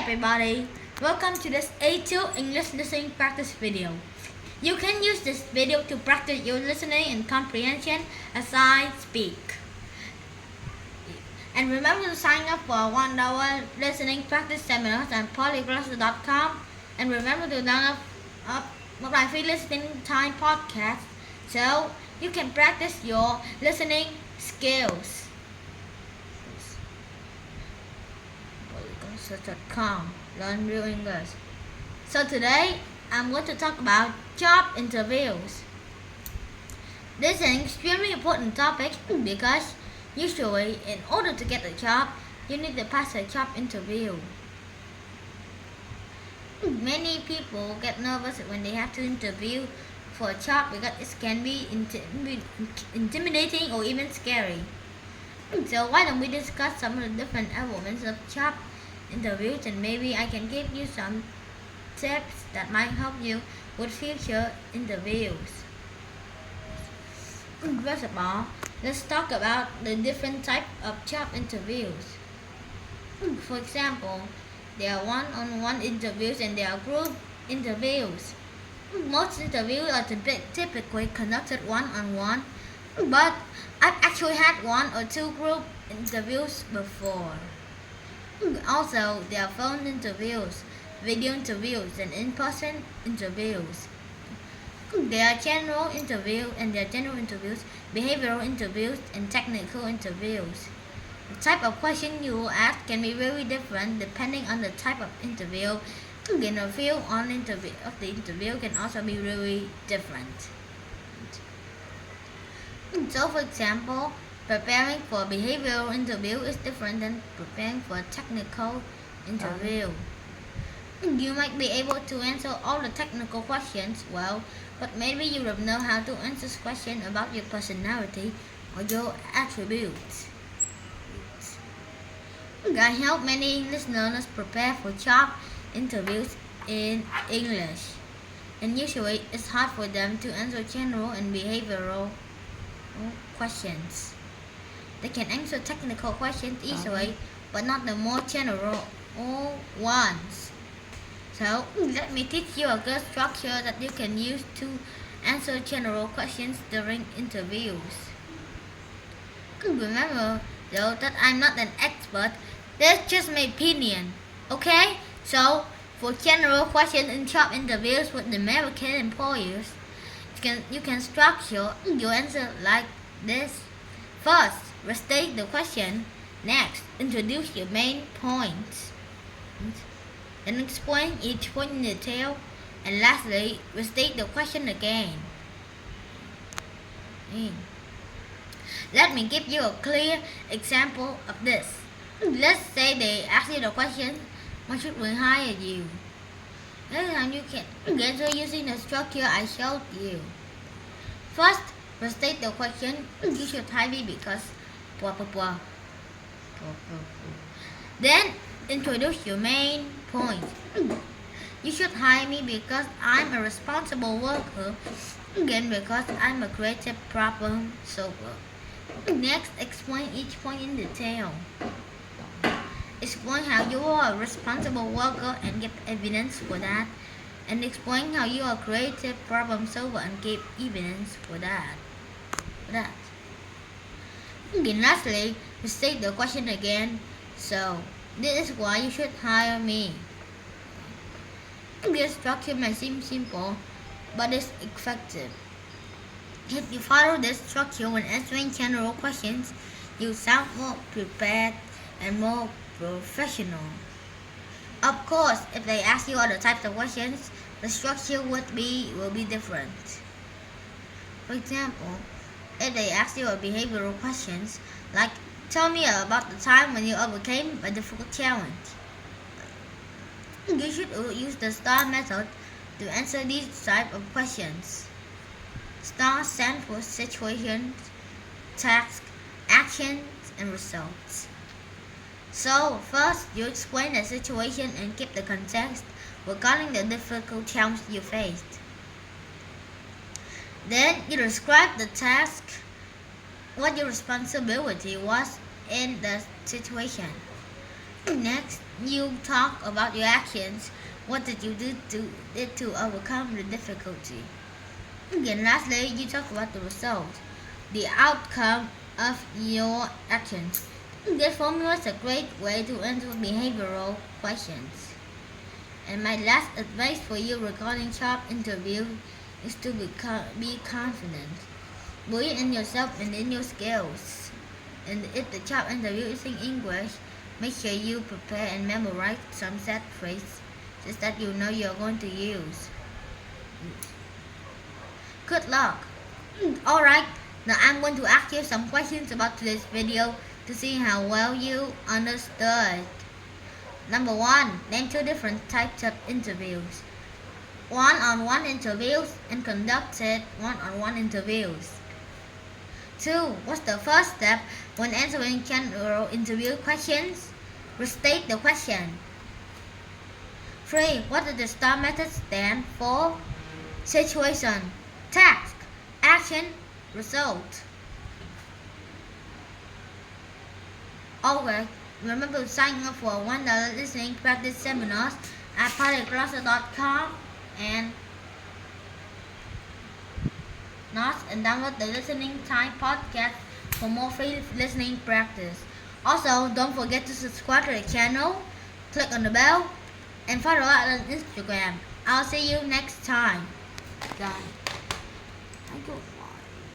everybody, welcome to this A2 English listening practice video. You can use this video to practice your listening and comprehension as I speak. And remember to sign up for 1-hour listening practice seminars on polyglots.com. And remember to download my free listening time podcast so you can practice your listening skills. Polyglots.com. Learn real English. So today I'm going to talk about job interviews. This is an extremely important topic because usually in order to get a job, you need to pass a job interview. Many people get nervous when they have to interview for a job because it can be intimidating or even scary. So why don't we discuss some of the different elements of job interviews, and maybe I can give you some tips that might help you with future interviews. First of all, let's talk about the different types of job interviews. For example, there are one-on-one interviews and there are group interviews. Most interviews are typically conducted one-on-one, but I've actually had one or two group interviews before. Also, there are phone interviews, video interviews, and in-person interviews. There are general interviews, behavioral interviews, and technical interviews. The type of question you will ask can be very different depending on the type of interview. The field of the interview can also be really different. So, for example, preparing for a behavioral interview is different than preparing for a technical interview. You might be able to answer all the technical questions well, but maybe you don't know how to answer questions about your personality or your attributes. I help many English learners prepare for job interviews in English, and usually it's hard for them to answer general and behavioral questions. They can answer technical questions easily, but not the more general ones. So, let me teach you a good structure that you can use to answer general questions during interviews. Remember, though, that I'm not an expert. That's just my opinion. Okay? So, for general questions in job interviews with American employers, you can structure your answer like this. First, restate the question. Next, introduce your main points. Then explain each point in detail. And lastly, restate the question again. Let me give you a clear example of this. Let's say they ask you the question, what should we hire you? This time you can answer using the structure I showed you. First, restate the question, you should hire me because blah blah blah. Then, introduce your main point. You should hire me because I'm a responsible worker, again because I'm a creative problem solver. Next, explain each point in detail. Explain how you are a responsible worker and give evidence for that. And explain how you are a creative problem solver and give evidence for that. And lastly, restate the question again. So, this is why you should hire me. This structure may seem simple, but it's effective. If you follow this structure when answering general questions, you sound more prepared and more professional. Of course, if they ask you other types of questions, the structure will be different. For example, if they ask you behavioral questions like, tell me about the time when you overcame a difficult challenge, you should use the STAR method to answer these type of questions. STAR stands for situations, tasks, actions, and results. So, first, you explain the situation and give the context regarding the difficult challenge you faced. Then, you describe the task, what your responsibility was in the situation. Next, you talk about your actions. What did you did to overcome the difficulty? Again, lastly, you talk about the result, the outcome of your actions. This formula is a great way to answer behavioral questions. And my last advice for you regarding job interview is to be confident. Believe in yourself and in your skills. And if the job interview is in English, make sure you prepare and memorize some set phrases that you know you're going to use. Good luck! Alright, now I'm going to ask you some questions about today's video to see how well you understood. Number 1. Name 2 different types of interviews. One-on-one interviews and conducted one-on-one interviews. 2. What's the first step when answering general interview questions? Restate the question. 3. What does the STAR method stand for? Situation, task, action, result. Alright, remember to sign up for $1 listening practice seminars at polyglossa.com and download the Listening Time podcast for more free listening practice. Also, don't forget to subscribe to the channel, click on the bell, and follow us on Instagram. I'll see you next time. Bye.